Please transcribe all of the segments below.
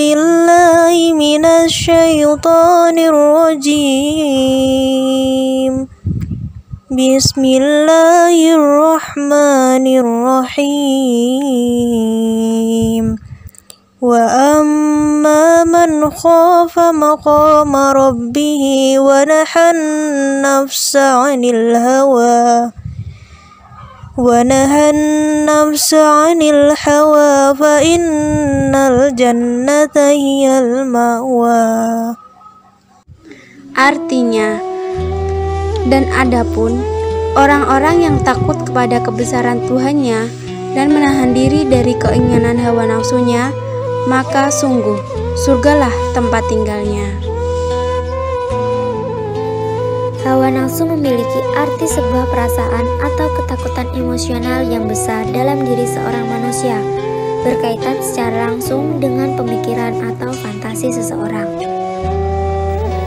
billahi minasyaitonir rajim. Bismillahirrahmanirrahim. Wa amma man khafa maqama rabbih wa nahan nafsa 'anil hawa fa innal jannata hiyal ma'wa. Artinya, dan adapun orang-orang yang takut kepada kebesaran Tuhannya dan menahan diri dari keinginan hawa nafsunya, maka sungguh surgalah tempat tinggalnya. Hawa nafsu memiliki arti sebuah perasaan atau ketakutan emosional yang besar dalam diri seorang manusia, berkaitan secara langsung dengan pemikiran atau fantasi seseorang.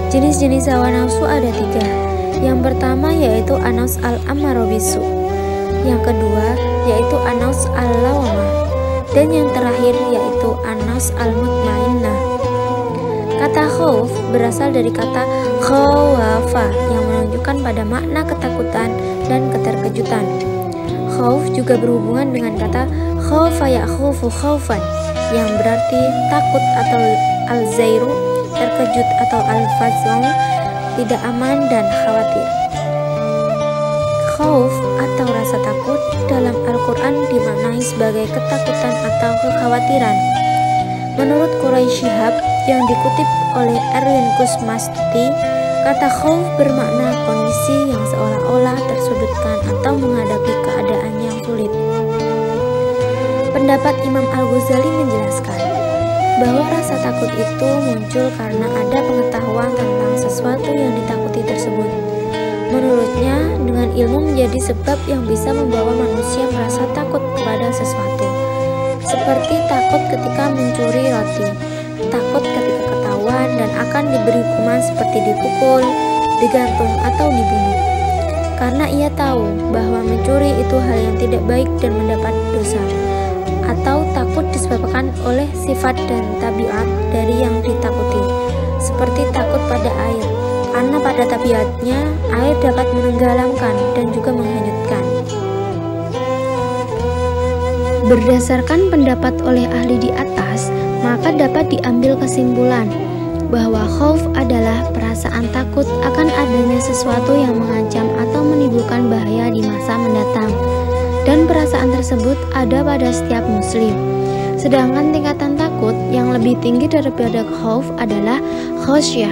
Jenis-jenis hawa nafsu ada 3. Yang pertama yaitu an-nafs al-ammarah bisu, yang kedua yaitu an-nafs al-lawwamah, dan yang terakhir yaitu an-nafs al-mutmainnah. Kata khauf berasal dari kata khawafa yang menunjukkan pada makna ketakutan dan keterkejutan. Khauf juga berhubungan dengan kata khaufa yakhufu khaufan yang berarti takut atau al-zairu terkejut atau al-faz'u tidak aman dan khawatir. Khauf atau rasa takut dalam Al-Quran dimaknai sebagai ketakutan atau kekhawatiran. Menurut Quraisy Shihab yang dikutip oleh Erwin Kusmastuti, kata khauf bermakna kondisi yang seolah-olah tersudutkan atau menghadapi keadaan yang sulit. Pendapat Imam Al-Ghazali menjelaskan bahwa rasa takut itu muncul karena ada pengetahuan tentang sesuatu yang ditakuti tersebut. Menurutnya, dengan ilmu menjadi sebab yang bisa membawa manusia merasa takut kepada sesuatu, seperti takut ketika mencuri roti, takut ketika ketahuan dan akan diberi hukuman seperti dipukul, digantung, atau dibunuh. Karena ia tahu bahwa mencuri itu hal yang tidak baik dan mendapat dosa, atau takut disebabkan oleh sifat dan tabiat dari yang ditakuti, seperti takut pada air, karena pada tabiatnya air dapat menenggelamkan dan juga menghanyutkan. Berdasarkan pendapat oleh ahli di atas, maka dapat diambil kesimpulan bahwa khauf adalah perasaan takut akan adanya sesuatu yang mengancam atau menimbulkan bahaya di masa mendatang, dan perasaan tersebut ada pada setiap muslim. Sedangkan tingkatan takut yang lebih tinggi daripada khauf adalah khasyah.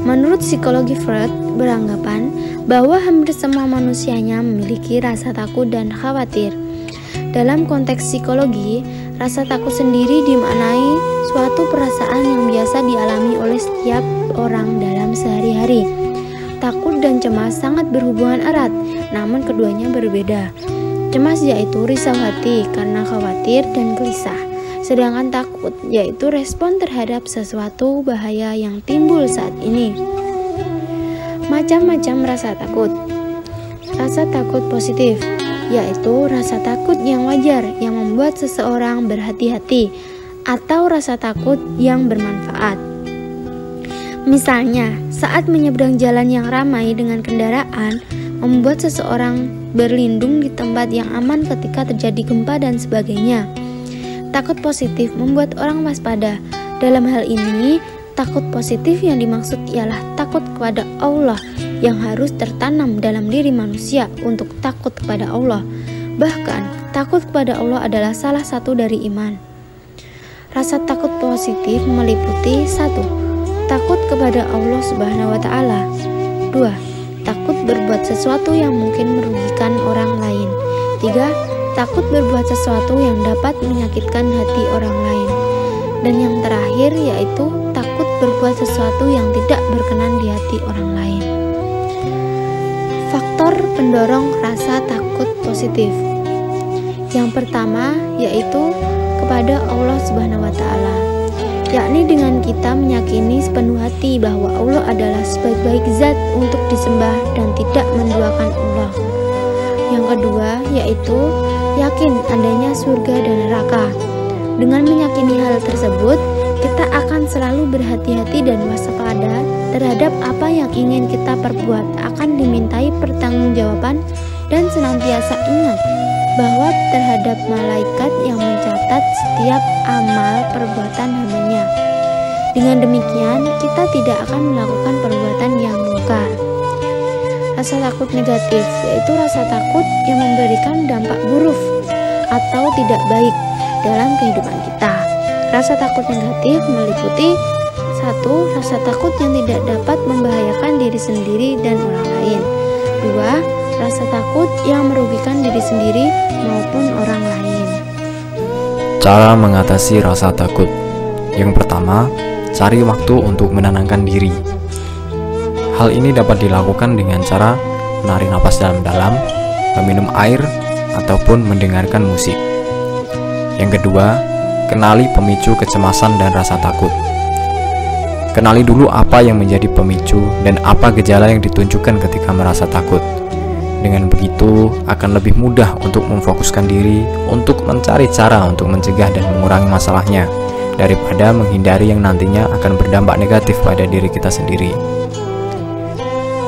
Menurut psikologi Freud beranggapan bahwa hampir semua manusianya memiliki rasa takut dan khawatir. Dalam konteks psikologi, rasa takut sendiri dimaknai suatu perasaan yang biasa dialami oleh setiap orang dalam sehari-hari. Takut dan cemas sangat berhubungan erat, namun keduanya berbeda. Cemas yaitu risau hati karena khawatir dan gelisah, sedangkan takut yaitu respon terhadap sesuatu bahaya yang timbul saat ini. Macam-macam rasa takut. Rasa takut positif yaitu rasa takut yang wajar yang membuat seseorang berhati-hati, atau rasa takut yang bermanfaat. Misalnya, saat menyeberang jalan yang ramai dengan kendaraan, membuat seseorang berlindung di tempat yang aman ketika terjadi gempa dan sebagainya. Takut positif membuat orang waspada. Dalam hal ini, takut positif yang dimaksud ialah takut kepada Allah yang harus tertanam dalam diri manusia untuk takut kepada Allah. Bahkan, takut kepada Allah adalah salah satu dari iman. Rasa takut positif meliputi 1. Takut kepada Allah Subhanahu wa Ta'ala. 2. Takut berbuat sesuatu yang mungkin merugikan orang lain. 3. Takut berbuat sesuatu yang dapat menyakitkan hati orang lain. Dan yang terakhir yaitu takut berbuat sesuatu yang tidak berkenan di hati orang lain. Faktor pendorong rasa takut positif. Yang pertama yaitu kepada Allah Subhanahu wa Ta'ala, yakni dengan kita meyakini sepenuh hati bahwa Allah adalah sebaik-baik zat untuk disembah dan tidak menduakan Allah. Yang kedua yaitu yakin adanya surga dan neraka. Dengan meyakini hal tersebut, kita selalu berhati-hati dan waspada terhadap apa yang ingin kita perbuat, akan dimintai pertanggungjawaban, dan senantiasa ingat bahwa terhadap malaikat yang mencatat setiap amal perbuatan hambanya. Dengan demikian, kita tidak akan melakukan perbuatan yang mungkar. Rasa takut negatif, yaitu rasa takut yang memberikan dampak buruk atau tidak baik dalam kehidupan kita. Rasa takut negatif meliputi 1. Rasa takut yang tidak dapat membahayakan diri sendiri dan orang lain. 2. Rasa takut yang merugikan diri sendiri maupun orang lain. Cara mengatasi rasa takut. Yang pertama, cari waktu untuk menenangkan diri. Hal ini dapat dilakukan dengan cara menarik napas dalam-dalam, meminum air, ataupun mendengarkan musik. Yang kedua, kenali pemicu kecemasan dan rasa takut. Kenali dulu apa yang menjadi pemicu dan apa gejala yang ditunjukkan ketika merasa takut. Dengan begitu, akan lebih mudah untuk memfokuskan diri untuk mencari cara untuk mencegah dan mengurangi masalahnya, daripada menghindari yang nantinya akan berdampak negatif pada diri kita sendiri.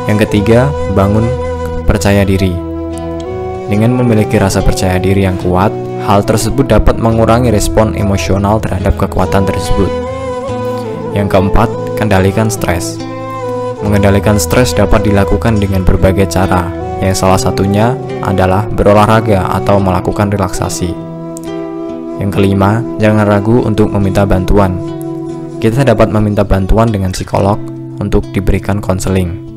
Yang ketiga, bangun percaya diri. Dengan memiliki rasa percaya diri yang kuat, hal tersebut dapat mengurangi respon emosional terhadap kekuatan tersebut. Yang keempat, kendalikan stres. Mengendalikan stres dapat dilakukan dengan berbagai cara, yang salah satunya adalah berolahraga atau melakukan relaksasi. Yang kelima, jangan ragu untuk meminta bantuan. Kita dapat meminta bantuan dengan psikolog untuk diberikan konseling.